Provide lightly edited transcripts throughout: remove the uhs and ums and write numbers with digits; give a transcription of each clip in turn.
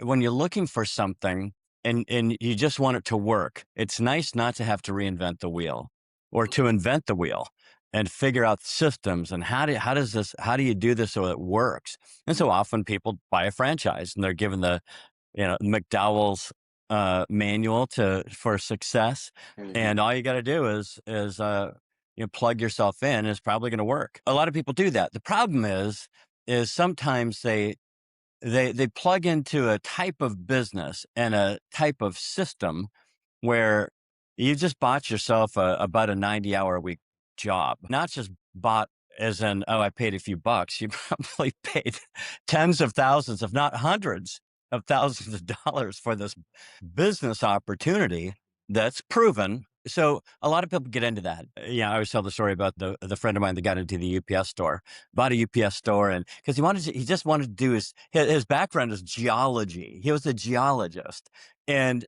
when you're looking for something and you just want it to work, it's nice not to have to reinvent the wheel or to invent the wheel and figure out systems and how do you do this so it works? And so often people buy a franchise and they're given the McDowell's manual for success, Mhm. and all you got to do is plug yourself in. It's probably going to work. A lot of people do that. The problem is sometimes they plug into a type of business and a type of system where you just bought yourself about a 90-hour a week job. Not just bought as in, oh, I paid a few bucks. You probably paid tens of thousands, if not hundreds of thousands of dollars for this business opportunity that's proven. So a lot of people get into that. Yeah, I always tell the story about the friend of mine that got into the UPS store, bought a UPS store, and because he just wanted to do his background is geology. He was a geologist, and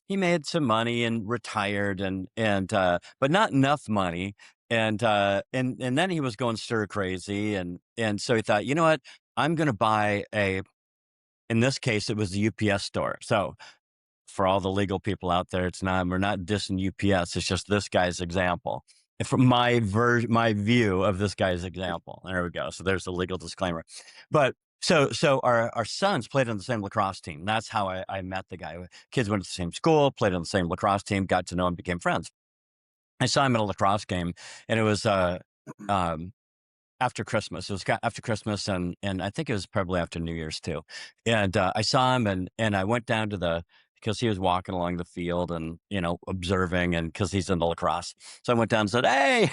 he made some money and retired, and but not enough money. And then he was going stir crazy, and so he thought, you know what, I'm going to buy in this case, it was the UPS store. So for all the legal people out there, we're not dissing UPS. It's just this guy's example. And from my view of this guy's example, there we go. So there's a legal disclaimer. But so our sons played on the same lacrosse team. That's how I met the guy. Kids went to the same school, played on the same lacrosse team, got to know him, became friends. I saw him at a lacrosse game, and it was um, after Christmas. It was after Christmas, and I think it was probably after New Year's too. And I saw him, and I went down to because he was walking along the field and observing, and because he's into lacrosse. So I went down and said, "Hey,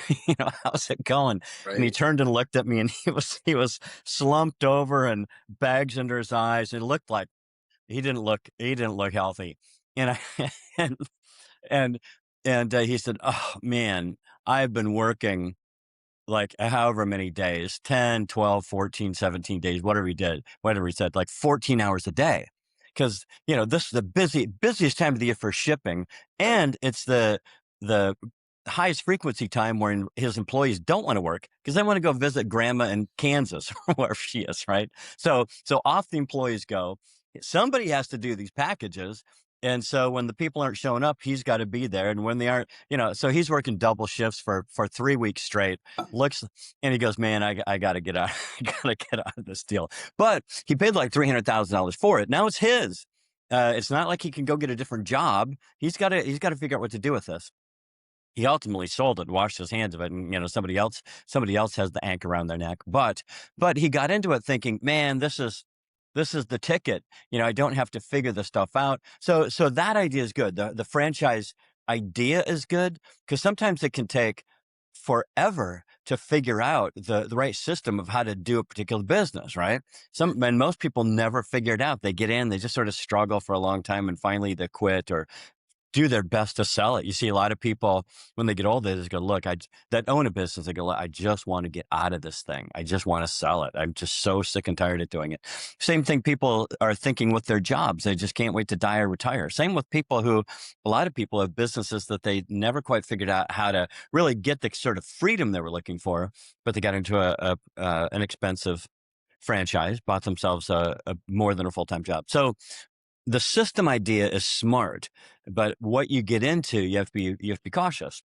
how's it going?" And he Right. turned and looked at me, and he was slumped over and bags under his eyes. It looked like he didn't look healthy. And I and and he said, "Oh man, I've been working." Like however many days, 10, 12, 14, 17 days, whatever he said, like 14 hours a day. Cause this is the busiest time of the year for shipping. Right. And it's the highest frequency time when his employees don't want to work because they want to go visit grandma in Kansas or wherever she is. Right. So off the employees go. Somebody has to do these packages. And so when the people aren't showing up, he's got to be there. And when they aren't, so he's working double shifts for 3 weeks straight. Looks and he goes, man, I gotta get out. I gotta get out of this deal. But he paid like $300,000 for it. Now it's his. It's not like he can go get a different job. He's got to figure out what to do with this. He ultimately sold it, washed his hands of it, and somebody else has the anchor around their neck. But he got into it thinking, man, this is the ticket. I don't have to figure this stuff out. So that idea is good. The franchise idea is good because sometimes it can take forever to figure out the right system of how to do a particular business, right? And most people never figure it out. They get in, they just sort of struggle for a long time, and finally they quit or do their best to sell it. You see a lot of people when they get older, they just go, look, that own a business. They go, I just want to get out of this thing. I just want to sell it. I'm just so sick and tired of doing it. Same thing people are thinking with their jobs. They just can't wait to die or retire. Same with a lot of people have businesses that they never quite figured out how to really get the sort of freedom they were looking for, but they got into an expensive franchise, bought themselves a more than a full-time job. So the system idea is smart, but what you get into, you have to be cautious.